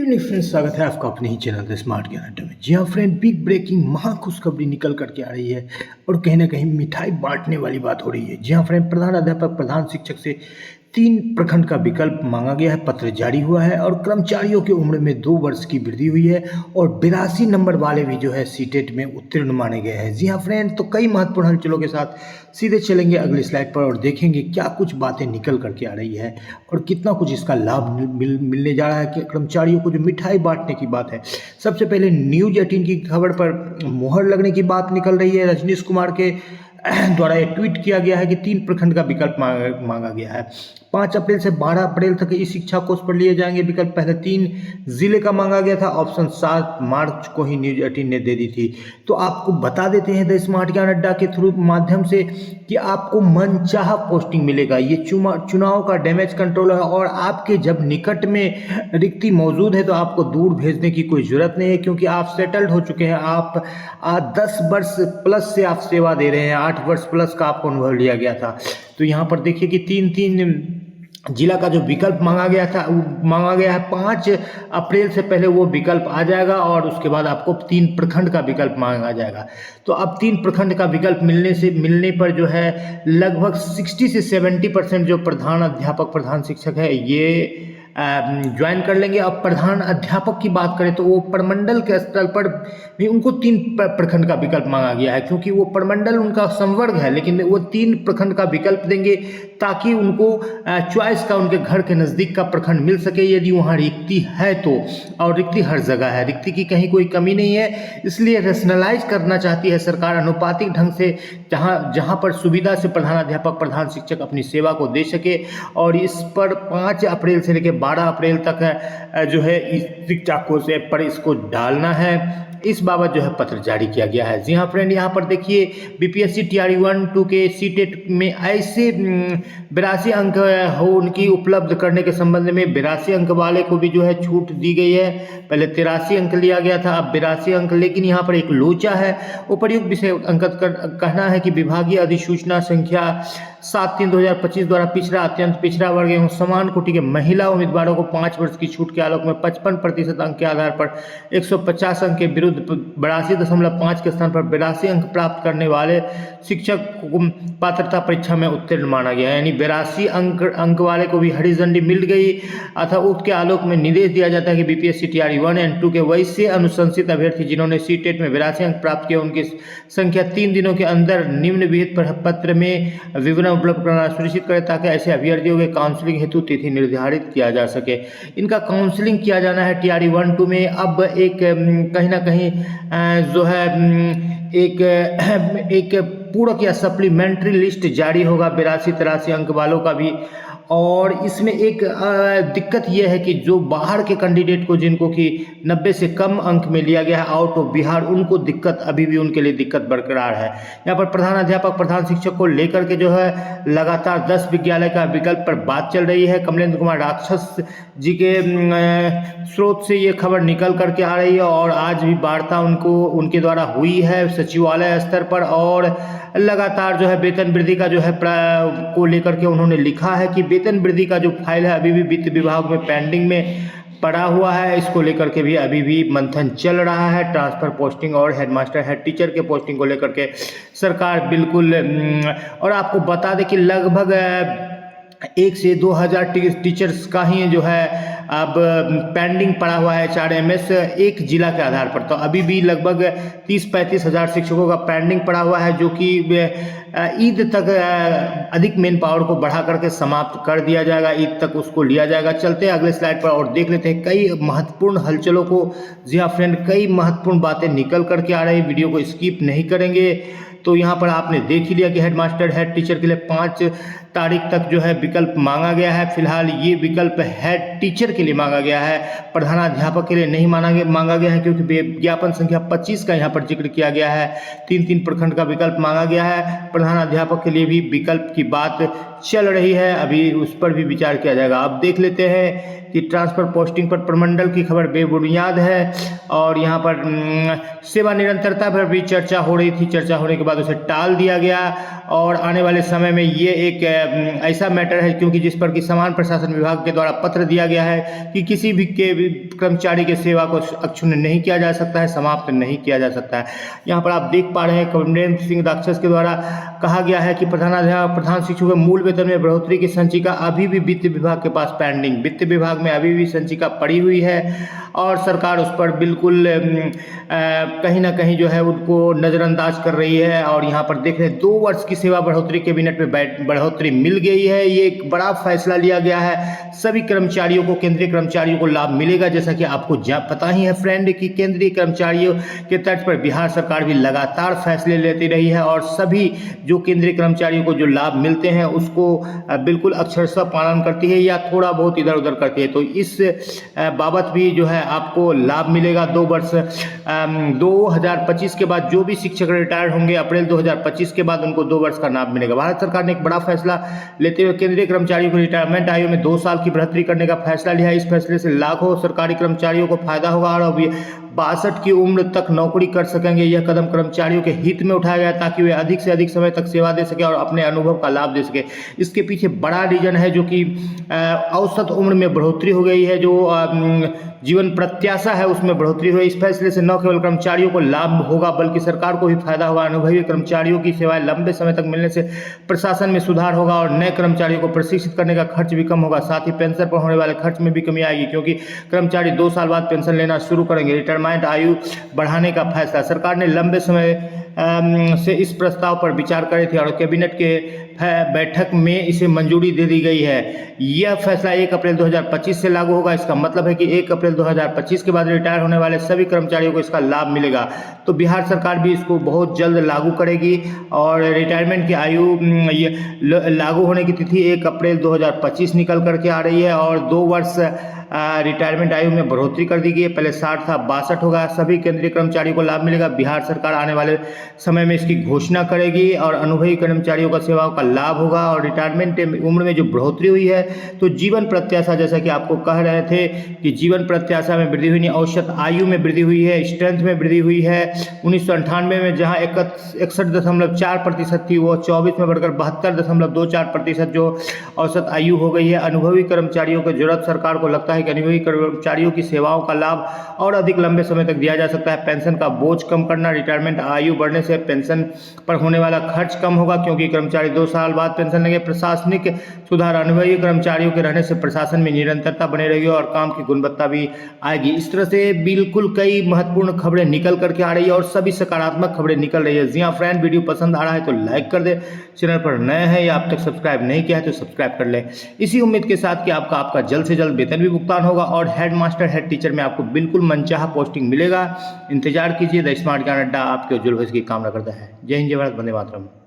Good evening friends, स्वागत है आपका अपने ही चैनल द स्मार्ट ज्ञान अड्डा में। जी हाँ फ्रेंड, बिग ब्रेकिंग महा खुशखबरी निकल करके आ रही है और कहीं ना कहीं मिठाई बांटने वाली बात हो रही है। जी हाँ फ्रेंड, प्रधान अध्यापक प्रधान शिक्षक से 3 प्रखंड का विकल्प मांगा गया है। पत्र जारी हुआ है और कर्मचारियों की उम्र में 2 वर्ष की वृद्धि हुई है और 82 नंबर वाले भी जो है सीटेट में उत्तीर्ण माने गए हैं। जी हाँ फ्रेंड, तो कई महत्वपूर्ण हलचलों के साथ सीधे चलेंगे अगली स्लाइड पर और देखेंगे क्या कुछ बातें निकल करके आ रही है और कितना कुछ इसका लाभ मिलने जा रहा है कि कर्मचारियों को जो मिठाई बांटने की बात है। सबसे पहले न्यूज 18 की खबर पर मोहर लगने की बात निकल रही है। रजनीश कुमार के द्वारा एक ट्वीट किया गया है कि 3 प्रखंड का विकल्प मांगा गया है। 5 अप्रैल से 12 अप्रैल तक इस शिक्षा कोष पर लिए जाएंगे विकल्प। पहले 3 जिले का मांगा गया था, ऑप्शन 7 मार्च को ही न्यूज 18 ने दे दी थी। तो आपको बता देते हैं द स्मार्ट ज्ञान अड्डा के थ्रू माध्यम से कि आपको मनचाहा पोस्टिंग मिलेगा। ये चुनाव का डैमेज कंट्रोल है और आपके जब निकट में रिक्ति मौजूद है तो आपको दूर भेजने की कोई जरूरत नहीं है, क्योंकि आप सेटल्ड हो चुके हैं। आप 10 वर्ष प्लस से आप सेवा दे रहे हैं, 8 वर्ष प्लस का आपको अनुभव लिया गया था। तो यहाँ पर देखिए कि 3 जिला का जो विकल्प मांगा गया था वो मांगा गया है 5 अप्रैल से पहले वो विकल्प आ जाएगा और उसके बाद आपको 3 प्रखंड का विकल्प मांगा जाएगा। तो अब 3 प्रखंड का विकल्प मिलने पर जो है लगभग 60 से 70% जो प्रधान अध्यापक प्रधान शिक्षक है ये ज्वाइन कर लेंगे। अब प्रधान अध्यापक की बात करें तो वो प्रमंडल के स्तर पर भी उनको 3 प्रखंड का विकल्प मांगा गया है, क्योंकि वो प्रमंडल उनका संवर्ग है, लेकिन वो 3 प्रखंड का विकल्प देंगे ताकि उनको चॉइस का उनके घर के नज़दीक का प्रखंड मिल सके यदि वहाँ रिक्ति है तो। और रिक्ति हर जगह है, रिक्ति की कहीं कोई कमी नहीं है, इसलिए रेशनलाइज करना चाहती है सरकार अनुपातिक ढंग से, जहाँ पर सुविधा से प्रधानाध्यापक प्रधान शिक्षक अपनी सेवा को दे सके। और इस पर 5 अप्रैल से लेकर 12 अप्रैल तक जो है इस शिक्षा कोष ऐप पर इसको डालना है। इस बाबत जो है पत्र जारी किया गया है। जी हाँ फ्रेंड, यहाँ पर देखिए बीपीएससी टीआरई 1-2 के सीटेट में ऐसे 82 अंक हो उनकी उपलब्ध करने के संबंध में 82 अंक वाले को भी जो है छूट दी गई है। पहले 83 अंक लिया गया था, अब 82 अंक। लेकिन यहाँ पर एक लोचा है। उपर्युक्त विषय अंकित कहना है कि विभागीय अधिसूचना संख्या 7/3/2025 द्वारा पिछड़ा अत्यंत पिछड़ा वर्ग एवं समान कोटि के महिला उम्मीदवारों को 5 वर्ष की छूट के आलोक में 55% अंक के आधार पर 150 अंक के विरुद्ध 82.5 के स्थान पर 82 अंक प्राप्त करने वाले शिक्षक को पात्रता परीक्षा में उत्तीर्ण माना गया है। यानी 82 अंक वाले को भी हरी झंडी मिल गई अतः उक्त के आलोक में निर्देश दिया जाता है कि बीपीएससी टीआरई 1 और 2 के वैसे अनुशंसित अभ्यर्थी जिन्होंने सीटेट में 82 अंक प्राप्त किए उनकी संख्या 3 दिनों के अंदर निम्न विहित पत्र में विवरण उपलब्ध कराना सुनिश्चित करें ताकि ऐसे अभ्यर्थियों के काउंसलिंग हेतु तिथि निर्धारित किया जा सके। इनका काउंसलिंग किया जाना है टीआरई 1-2 में। अब एक कहीं ना कहीं जो है एक पूरक या सप्लीमेंट्री लिस्ट जारी होगा 82-83 अंक वालों का भी। और इसमें एक दिक्कत यह है कि जो बाहर के कैंडिडेट को जिनको कि 90 से कम अंक में लिया गया है आउट ऑफ बिहार, उनको दिक्कत अभी भी उनके लिए दिक्कत बरकरार है। यहाँ पर प्रधान अध्यापक प्रधान शिक्षक को लेकर के जो है लगातार 10 विद्यालय का विकल्प पर बात चल रही है। कमलेंद्र कुमार राक्षस जी के स्रोत से ये खबर निकल करके आ रही है और आज भी वार्ता उनके द्वारा हुई है सचिवालय स्तर पर। और लगातार जो है वेतन वृद्धि का जो है को लेकर के उन्होंने लिखा है कि वेतन वृद्धि का जो फाइल है अभी भी वित्त विभाग में पेंडिंग में पड़ा हुआ है। इसको लेकर के भी अभी भी मंथन चल रहा है। ट्रांसफर पोस्टिंग और हेडमास्टर हेड टीचर के पोस्टिंग को लेकर के सरकार बिल्कुल। और आपको बता दें कि लगभग 1 से 2,000 टीचर्स का ही जो है अब पेंडिंग पड़ा हुआ है HRMS एक जिला के आधार पर। तो अभी भी लगभग 30-35 हज़ार शिक्षकों का पेंडिंग पड़ा हुआ है, जो कि ईद तक अधिक मेन पावर को बढ़ा करके समाप्त कर दिया जाएगा। ईद तक उसको लिया जाएगा। चलते हैं अगले स्लाइड पर और देख लेते हैं कई महत्वपूर्ण हलचलों को। जी हाँ फ्रेंड, कई महत्वपूर्ण बातें निकल करके आ रही है, वीडियो को स्किप नहीं करेंगे। तो यहाँ पर आपने देख ही लिया कि हेडमास्टर हेड टीचर के लिए 5 तारीख तक जो है विकल्प मांगा गया है। फिलहाल ये विकल्प हेड टीचर के लिए मांगा गया है, प्रधानाध्यापक के लिए नहीं मांगा गया है, क्योंकि विज्ञापन संख्या 25 का यहाँ पर जिक्र किया गया है। 3 प्रखंड का विकल्प मांगा गया है। प्रधानाध्यापक के लिए भी विकल्प की बात चल रही है, अभी उस पर भी विचार किया जाएगा। अब देख लेते हैं कि ट्रांसफ़र पोस्टिंग पर प्रमंडल की खबर बेबुनियाद है और यहाँ पर सेवा निरंतरता पर भी चर्चा हो रही थी। चर्चा होने के बाद उसे टाल दिया गया और आने वाले समय में ये एक ऐसा मैटर है क्योंकि जिस पर कि समान प्रशासन विभाग के द्वारा पत्र दिया गया है कि किसी भी कर्मचारी के सेवा को अक्षुण्ण नहीं किया जा सकता है, समाप्त नहीं किया जा सकता है। यहाँ पर आप देख पा रहे हैं कमलेश सिंह राक्षस के द्वारा कहा गया है कि प्रधान शिक्षकों के मूल वेतन में बढ़ोतरी की संचिका अभी भी वित्त विभाग के पास पेंडिंग, वित्त विभाग में अभी भी संचिका पड़ी हुई है और सरकार उस पर बिल्कुल कहीं ना कहीं जो है उनको नज़रअंदाज कर रही है। और यहाँ पर देख रहे हैं 2 वर्ष की सेवा बढ़ोतरी कैबिनेट में बढ़ोतरी मिल गई है। ये एक बड़ा फैसला लिया गया है। सभी कर्मचारियों को, केंद्रीय कर्मचारियों को लाभ मिलेगा। जैसा कि आपको पता ही है फ्रेंड कि केंद्रीय कर्मचारियों के तर्ज पर बिहार सरकार भी लगातार फैसले लेती रही है और सभी जो केंद्रीय कर्मचारियों को जो लाभ मिलते हैं उसको बिल्कुल अक्षरशः पालन करती है या थोड़ा बहुत इधर उधर करती है। तो इस बाबत भी जो है आपको लाभ मिलेगा। 2 वर्ष 2025 के बाद जो भी शिक्षक रिटायर्ड होंगे अप्रैल 2025 के बाद उनको 2 वर्ष का लाभ मिलेगा। भारत सरकार ने एक बड़ा फैसला लेते हुए केंद्रीय कर्मचारियों की रिटायरमेंट आयु में 2 साल की बढ़ोतरी करने का फैसला लिया। इस फैसले से लाखों सरकारी कर्मचारियों को फायदा होगा और अभी 62 की उम्र तक नौकरी कर सकेंगे। यह कदम कर्मचारियों के हित में उठाया गया ताकि वे अधिक से अधिक समय तक सेवा दे सके और अपने अनुभव का लाभ दे सके। इसके पीछे बड़ा रीजन है जो कि औसत उम्र में बढ़ोतरी हो गई है, जो जीवन प्रत्याशा है उसमें बढ़ोतरी हुई। इस फैसले से न केवल कर्मचारियों को लाभ होगा बल्कि सरकार को भी फायदा होगा। अनुभवी कर्मचारियों की सेवाएं लंबे समय तक मिलने से प्रशासन में सुधार होगा और नए कर्मचारियों को प्रशिक्षित करने का खर्च भी कम होगा। साथ ही पेंशन पर होने वाले खर्च में भी कमी आएगी क्योंकि कर्मचारी 2 साल बाद पेंशन लेना शुरू करेंगे। रिटायरमेंट आयु बढ़ाने का फैसला, सरकार ने लंबे समय से इस प्रस्ताव पर विचार करे थे और कैबिनेट के बैठक में इसे मंजूरी दे दी गई है। यह फैसला 1 अप्रैल 2025 से लागू होगा। इसका मतलब है कि 1 अप्रैल 2025 के बाद रिटायर होने वाले सभी कर्मचारियों को इसका लाभ मिलेगा। तो बिहार सरकार भी इसको बहुत जल्द लागू करेगी और रिटायरमेंट की आयु लागू होने की तिथि 1 अप्रैल 2025 निकल करके आ रही है और 2 वर्ष रिटायरमेंट आयु में बढ़ोतरी कर दी गई है। पहले 60 था, 62 होगा। सभी केंद्रीय कर्मचारियों को लाभ मिलेगा। बिहार सरकार आने वाले समय में इसकी घोषणा करेगी और अनुभवी कर्मचारियों का सेवाओं का लाभ होगा। और रिटायरमेंट उम्र में जो बढ़ोतरी हुई है तो जीवन प्रत्याशा, जैसा कि आपको कह रहे थे कि जीवन प्रत्याशा में वृद्धि हुई नहीं, औसत आयु में वृद्धि हुई है, स्ट्रेंथ में वृद्धि हुई है। 1998 में जहाँ 61.4% थी वो 24 में बढ़कर 72.24% जो औसत आयु हो गई है। अनुभवी कर्मचारियों की जरूरत, सरकार को लगता है कि अनुभवी कर्मचारियों की सेवाओं का लाभ और अधिक लंबे समय तक दिया जा सकता है। पेंशन का बोझ कम करना, रिटायरमेंट आयु बढ़ने से पेंशन पर होने वाला खर्च कम होगा क्योंकि कर्मचारी 2 साल बाद पेंशन लेंगे। प्रशासनिक सुधार, अनुभवी कर्मचारियों के रहने से प्रशासन में निरंतरता बनी रहेगी और काम की गुणवत्ता भी आएगी। इस तरह से बिल्कुल कई महत्वपूर्ण खबरें निकल करके आ रही है और सभी सकारात्मक खबरें निकल रही है। जी हाँ फ्रेंड, वीडियो पसंद आ रहा है तो लाइक कर दे, चैनल पर नए हैं या अब तक सब्सक्राइब नहीं किया है तो सब्सक्राइब कर ले। इसी उम्मीद के साथ कि आपका जल्द से जल्द वेतन भी भुगतान होगा और हेड मास्टर, हेड टीचर में आपको बिल्कुल मनचाहा पोस्टिंग मिलेगा। इंतजार कीजिए। द स्मार्ट ज्ञान अड्डा आपके उज्जवल भविष्य की कामना करता है। जय हिंद, जय भारत, वंदे मातरम।